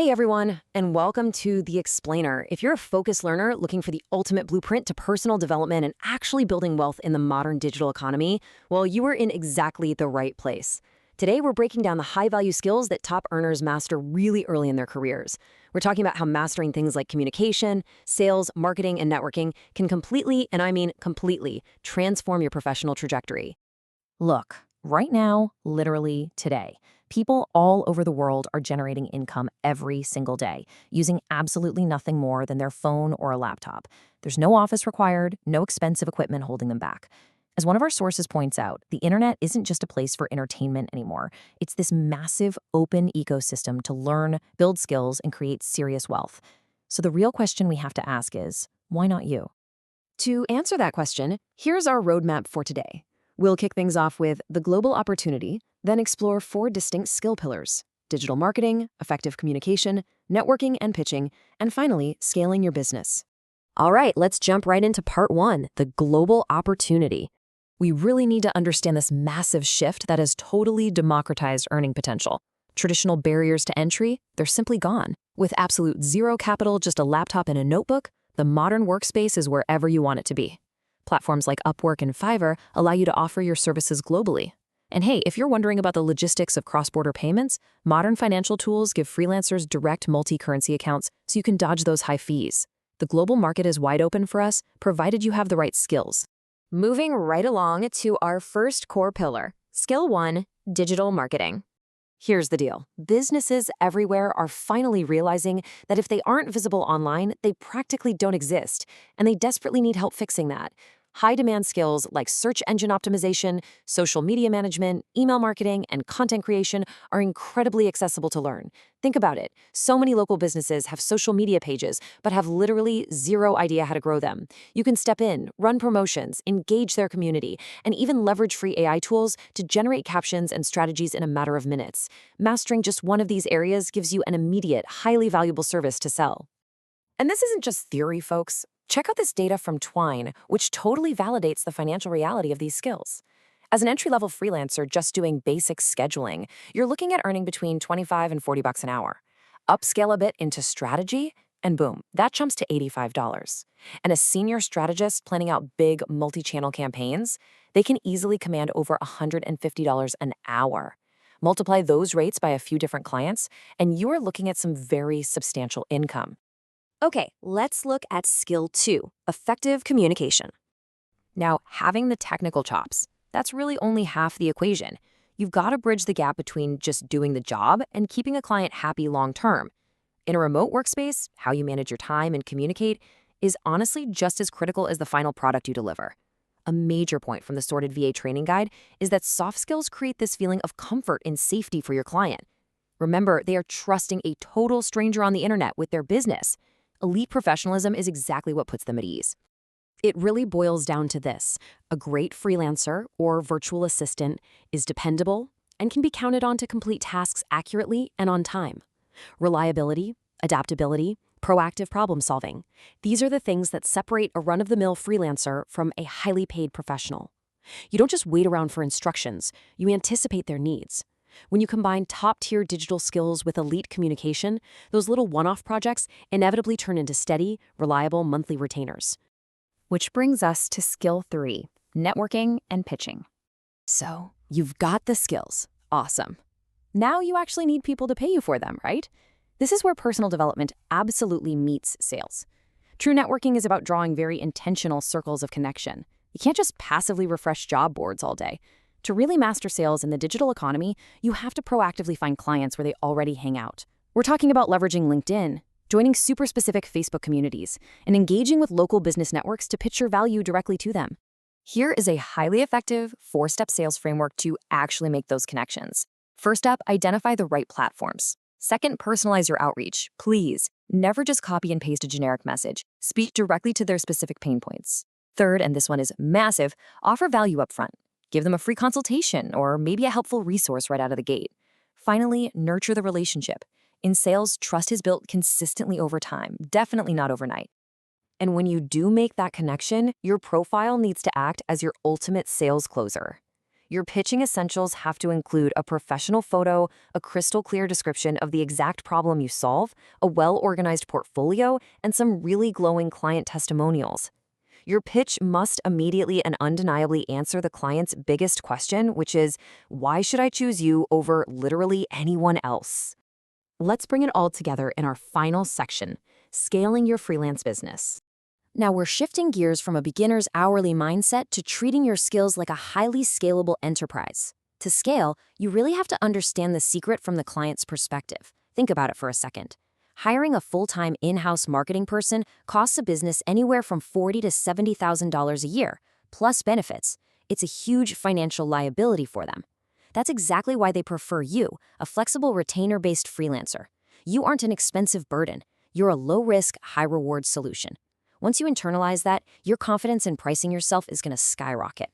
Hey everyone, and welcome to The Explainer. If you're a focused learner looking for the ultimate blueprint to personal development and actually building wealth in the modern digital economy, well, you are in exactly the right place. Today, we're breaking down the high-value skills that top earners master really early in their careers. We're talking about how mastering things like communication, sales, marketing, and networking can completely, and I mean completely, transform your professional trajectory. Look, right now, literally today, people all over the world are generating income every single day using absolutely nothing more than their phone or a laptop. There's no office required, no expensive equipment holding them back. As one of our sources points out, the internet isn't just a place for entertainment anymore. It's this massive, open ecosystem to learn, build skills, and create serious wealth. So the real question we have to ask is, why not you? To answer that question, here's our roadmap for today. We'll kick things off with the global opportunity, then explore four distinct skill pillars: digital marketing, effective communication, networking and pitching, and finally, scaling your business. All right, let's jump right into part one, the global opportunity. We really need to understand this massive shift that has totally democratized earning potential. Traditional barriers to entry, they're simply gone. With absolute zero capital, just a laptop and a notebook, the modern workspace is wherever you want it to be. Platforms like Upwork and Fiverr allow you to offer your services globally. And hey, if you're wondering about the logistics of cross-border payments, modern financial tools give freelancers direct multi-currency accounts so you can dodge those high fees. The global market is wide open for us, provided you have the right skills. Moving right along to our first core pillar, Skill 1, digital marketing. Here's the deal. Businesses everywhere are finally realizing that if they aren't visible online, they practically don't exist, and they desperately need help fixing that. High-demand skills like search engine optimization, social media management, email marketing, and content creation are incredibly accessible to learn. Think about it. So many local businesses have social media pages, but have literally zero idea how to grow them. You can step in, run promotions, engage their community, and even leverage free AI tools to generate captions and strategies in a matter of minutes. Mastering just one of these areas gives you an immediate, highly valuable service to sell. And this isn't just theory, folks. Check out this data from Twine, which totally validates the financial reality of these skills. As an entry-level freelancer just doing basic scheduling, you're looking at earning between 25 and 40 bucks an hour. Upscale a bit into strategy, and boom, that jumps to $85. And a senior strategist planning out big multi-channel campaigns, they can easily command over $150 an hour. Multiply those rates by a few different clients, and you are looking at some very substantial income. Okay, let's look at skill 2, effective communication. Now, having the technical chops, that's really only half the equation. You've got to bridge the gap between just doing the job and keeping a client happy long term. In a remote workspace, how you manage your time and communicate is honestly just as critical as the final product you deliver. A major point from the Sorted VA training guide is that soft skills create this feeling of comfort and safety for your client. Remember, they are trusting a total stranger on the internet with their business. Elite professionalism is exactly what puts them at ease. It really boils down to this: a great freelancer or virtual assistant is dependable and can be counted on to complete tasks accurately and on time. Reliability, adaptability, proactive problem solving. These are the things that separate a run-of-the-mill freelancer from a highly paid professional. You don't just wait around for instructions, you anticipate their needs. When you combine top-tier digital skills with elite communication, those little one-off projects inevitably turn into steady, reliable monthly retainers. Which brings us to skill 3, networking and pitching. So, you've got the skills. Awesome. Now you actually need people to pay you for them, right? This is where personal development absolutely meets sales. True networking is about drawing very intentional circles of connection. You can't just passively refresh job boards all day. To really master sales in the digital economy, you have to proactively find clients where they already hang out. We're talking about leveraging LinkedIn, joining super specific Facebook communities, and engaging with local business networks to pitch your value directly to them. Here is a highly effective 4-step sales framework to actually make those connections. First up, identify the right platforms. Second, personalize your outreach. Please, never just copy and paste a generic message. Speak directly to their specific pain points. Third, and this one is massive, offer value up front. Give them a free consultation or maybe a helpful resource right out of the gate. Finally, nurture the relationship. In sales, trust is built consistently over time, definitely not overnight. And when you do make that connection, your profile needs to act as your ultimate sales closer. Your pitching essentials have to include a professional photo, a crystal clear description of the exact problem you solve, a well-organized portfolio, and some really glowing client testimonials. Your pitch must immediately and undeniably answer the client's biggest question, which is, why should I choose you over literally anyone else? Let's bring it all together in our final section, scaling your freelance business. Now we're shifting gears from a beginner's hourly mindset to treating your skills like a highly scalable enterprise. To scale, you really have to understand the secret from the client's perspective. Think about it for a second. Hiring a full-time in-house marketing person costs a business anywhere from $40,000 to $70,000 a year, plus benefits. It's a huge financial liability for them. That's exactly why they prefer you, a flexible retainer-based freelancer. You aren't an expensive burden. You're a low-risk, high-reward solution. Once you internalize that, your confidence in pricing yourself is going to skyrocket.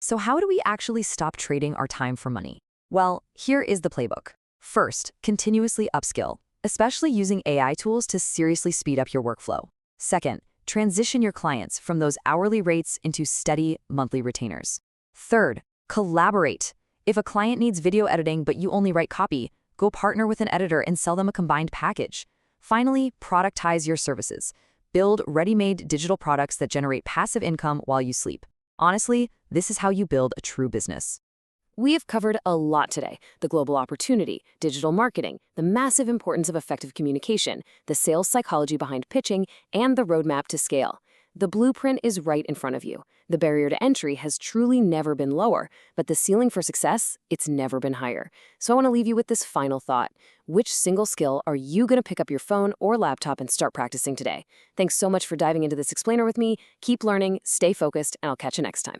So how do we actually stop trading our time for money? Well, here is the playbook. First, continuously upskill, especially using AI tools to seriously speed up your workflow. Second, transition your clients from those hourly rates into steady monthly retainers. Third, collaborate. If a client needs video editing but you only write copy, go partner with an editor and sell them a combined package. Finally, productize your services. Build ready-made digital products that generate passive income while you sleep. Honestly, this is how you build a true business. We have covered a lot today: the global opportunity, digital marketing, the massive importance of effective communication, the sales psychology behind pitching, and the roadmap to scale. The blueprint is right in front of you. The barrier to entry has truly never been lower, but the ceiling for success, it's never been higher. So I want to leave you with this final thought. Which single skill are you going to pick up your phone or laptop and start practicing today? Thanks so much for diving into this explainer with me. Keep learning, stay focused, and I'll catch you next time.